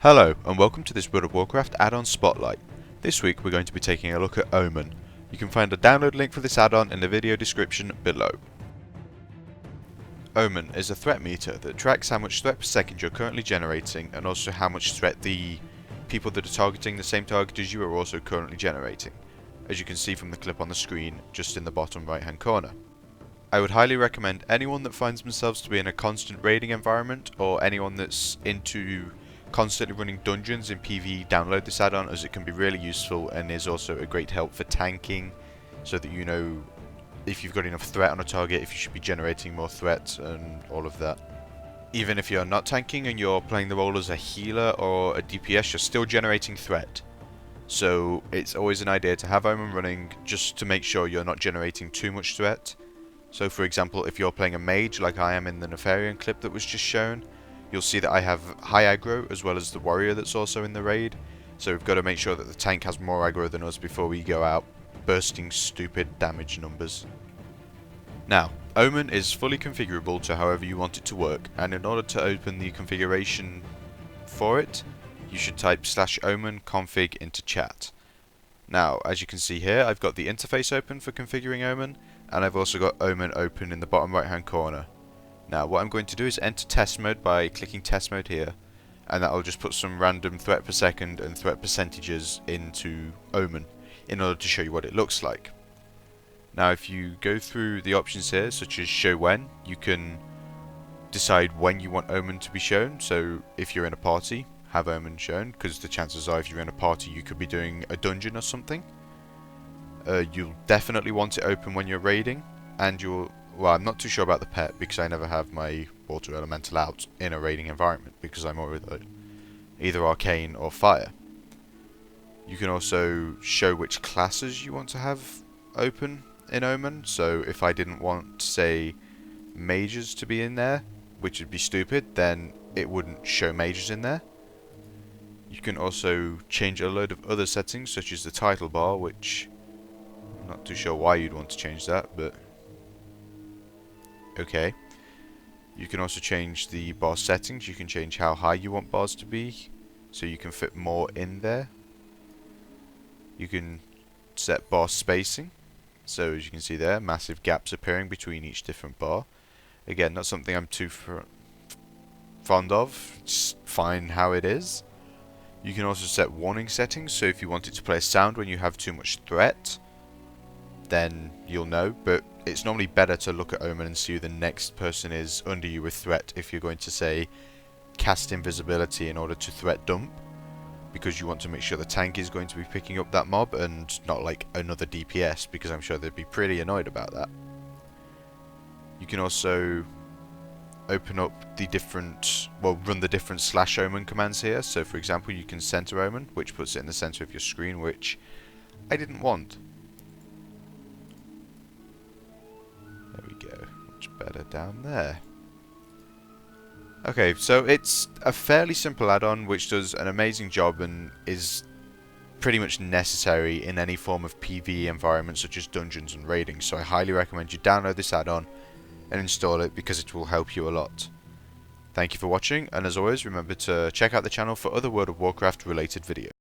Hello and welcome to this World of Warcraft add-on spotlight. This week we're going to be taking a look at Omen. You can find a download link for this add-on in the video description below. Omen is a threat meter that tracks how much threat per second you're currently generating and also how much threat the people that are targeting the same target as you are also currently generating, as you can see from the clip on the screen just in the bottom right hand corner. I would highly recommend anyone that finds themselves to be in a constant raiding environment or anyone that's into constantly running dungeons in PvE download this add-on, as it can be really useful and is also a great help for tanking, so that you know if you've got enough threat on a target, if you should be generating more threat and all of that. Even if you're not tanking and you're playing the role as a healer or a DPS, you're still generating threat. So it's always an idea to have Omen running just to make sure you're not generating too much threat. So for example, if you're playing a mage like I am in the Nefarian clip that was just shown, you'll see that I have high aggro as well as the warrior that's also in the raid. So we've got to make sure that the tank has more aggro than us before we go out bursting stupid damage numbers. Now, Omen is fully configurable to however you want it to work, and in order to open the configuration for it, you should type /omen config into chat. Now, as you can see here, I've got the interface open for configuring Omen, and I've also got Omen open in the bottom right hand corner. Now what I'm going to do is enter test mode by clicking test mode here, and that will just put some random threat per second and threat percentages into Omen in order to show you what it looks like. Now if you go through the options here, such as show when, you can decide when you want Omen to be shown. So if you're in a party, have Omen shown, because the chances are if you're in a party you could be doing a dungeon or something. You'll definitely want it open when you're raiding, and well, I'm not too sure about the pet because I never have my water elemental out in a raiding environment because I'm either arcane or fire. You can also show which classes you want to have open in Omen. So if I didn't want, say, mages to be in there, which would be stupid, then it wouldn't show mages in there. You can also change a load of other settings, such as the title bar, which I'm not too sure why you'd want to change that, but okay. You can also change the bar settings. You can change how high you want bars to be, so you can fit more in there. You can set bar spacing, so as you can see there, massive gaps appearing between each different bar. Again, not something I'm too fond of, it's fine how it is. You can also set warning settings, so if you want it to play a sound when you have too much threat, then you'll know, but it's normally better to look at Omen and see who the next person is under you with threat if you're going to, say, cast invisibility in order to threat dump, because you want to make sure the tank is going to be picking up that mob and not like another DPS, because I'm sure they'd be pretty annoyed about that. You can also open up the different, well, run the different /omen commands here. So for example, you can center Omen, which puts it in the center of your screen, which I didn't want. Much better down there. Okay, so it's a fairly simple add-on which does an amazing job and is pretty much necessary in any form of PvE environment such as dungeons and raiding, so I highly recommend you download this add-on and install it because it will help you a lot. Thank you for watching, and as always remember to check out the channel for other World of Warcraft related videos.